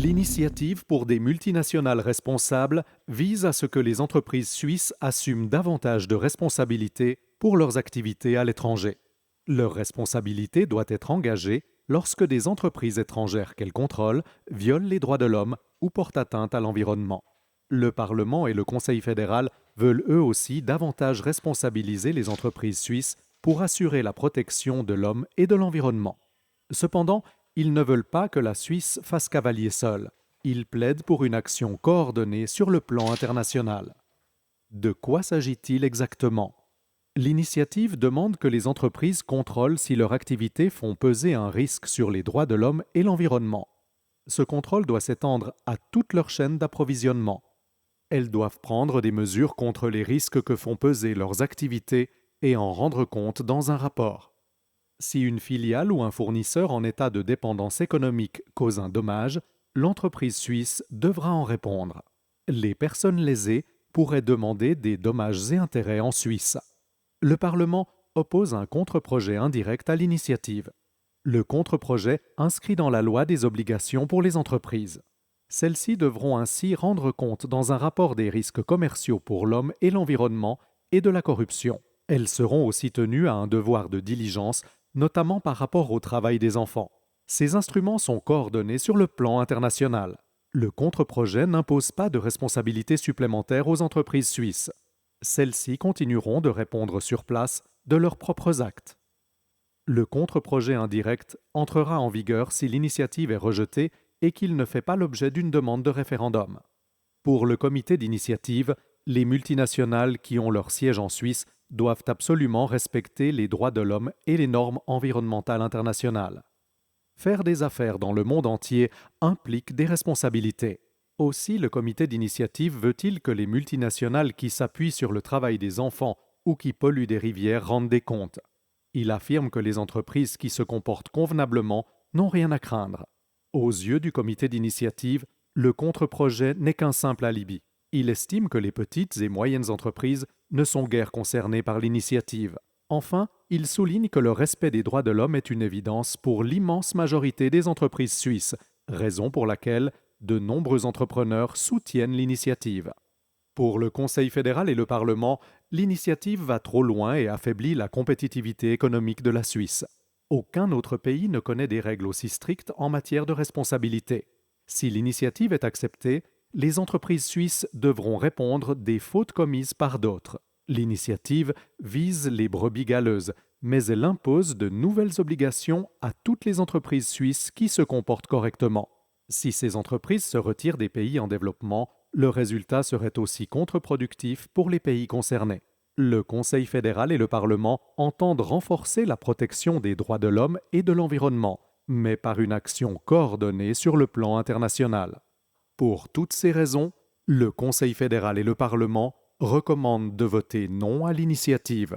L'initiative pour des multinationales responsables vise à ce que les entreprises suisses assument davantage de responsabilités pour leurs activités à l'étranger. Leur responsabilité doit être engagée lorsque des entreprises étrangères qu'elles contrôlent violent les droits de l'homme ou portent atteinte à l'environnement. Le Parlement et le Conseil fédéral veulent eux aussi davantage responsabiliser les entreprises suisses pour assurer la protection de l'homme et de l'environnement. Cependant, ils ne veulent pas que la Suisse fasse cavalier seul. Ils plaident pour une action coordonnée sur le plan international. De quoi s'agit-il exactement? L'initiative demande que les entreprises contrôlent si leurs activités font peser un risque sur les droits de l'homme et l'environnement. Ce contrôle doit s'étendre à toute leur chaîne d'approvisionnement. Elles doivent prendre des mesures contre les risques que font peser leurs activités et en rendre compte dans un rapport. Si une filiale ou un fournisseur en état de dépendance économique cause un dommage, l'entreprise suisse devra en répondre. Les personnes lésées pourraient demander des dommages et intérêts en Suisse. Le Parlement oppose un contre-projet indirect à l'initiative. Le contre-projet inscrit dans la loi des obligations pour les entreprises. Celles-ci devront ainsi rendre compte dans un rapport des risques commerciaux pour l'homme et l'environnement et de la corruption. Elles seront aussi tenues à un devoir de diligence, notamment par rapport au travail des enfants. Ces instruments sont coordonnés sur le plan international. Le contre-projet n'impose pas de responsabilités supplémentaires aux entreprises suisses. Celles-ci continueront de répondre sur place de leurs propres actes. Le contre-projet indirect entrera en vigueur si l'initiative est rejetée et qu'il ne fait pas l'objet d'une demande de référendum. Pour le comité d'initiative, les multinationales qui ont leur siège en Suisse doivent absolument respecter les droits de l'homme et les normes environnementales internationales. Faire des affaires dans le monde entier implique des responsabilités. Aussi, le comité d'initiative veut-il que les multinationales qui s'appuient sur le travail des enfants ou qui polluent des rivières rendent des comptes. Il affirme que les entreprises qui se comportent convenablement n'ont rien à craindre. Aux yeux du comité d'initiative, le contre-projet n'est qu'un simple alibi. Il estime que les petites et moyennes entreprises ne sont guère concernées par l'initiative. Enfin, il souligne que le respect des droits de l'homme est une évidence pour l'immense majorité des entreprises suisses, raison pour laquelle de nombreux entrepreneurs soutiennent l'initiative. Pour le Conseil fédéral et le Parlement, l'initiative va trop loin et affaiblit la compétitivité économique de la Suisse. Aucun autre pays ne connaît des règles aussi strictes en matière de responsabilité. Si l'initiative est acceptée, les entreprises suisses devront répondre des fautes commises par d'autres. L'initiative vise les brebis galeuses, mais elle impose de nouvelles obligations à toutes les entreprises suisses qui se comportent correctement. Si ces entreprises se retirent des pays en développement, le résultat serait aussi contre-productif pour les pays concernés. Le Conseil fédéral et le Parlement entendent renforcer la protection des droits de l'homme et de l'environnement, mais par une action coordonnée sur le plan international. Pour toutes ces raisons, le Conseil fédéral et le Parlement recommandent de voter non à l'initiative.